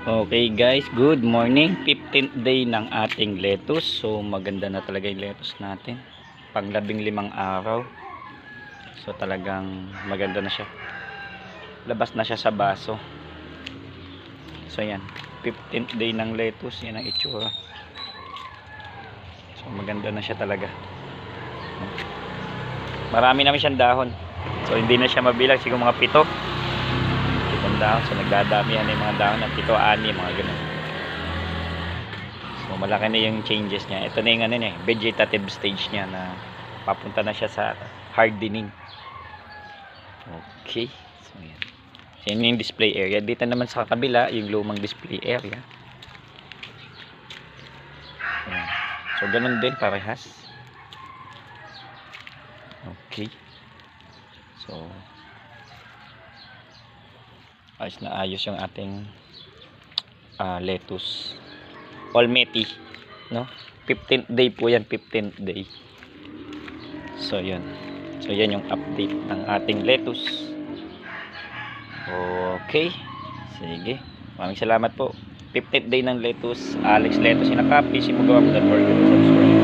Okay guys, good morning. 15th day ng ating lettuce. So maganda na talaga yung lettuce natin. Pang 15 araw. So talagang maganda na siya. Labas na siya sa baso. So yan, 15th day ng lettuce. Yan ang itsura. So maganda na siya talaga. Marami naman siyang dahon. So hindi na siya mabilang, siguro mga 7. Dahon. So nagdadamihan na yung mga dahon ng 7, 6, mga ganun. So malaki na yung changes niya. Ito na yung ano niya, vegetative stage niya na papunta na siya sa hardening. Okay. So yan. So yun yung display area. Dito naman sa kabila, yung lumang display area. Ayan. So ganun din parehas. Okay. So ayos na ayos yung ating lettuce Olmeti, no? 15th day po yan, 15th day. So yun, so yan yung update ng ating lettuce. Okay, sige, maraming salamat po. 15th day ng lettuce, Alex Lettuce in a Copy. Simugawa mo, don't forget to subscribe.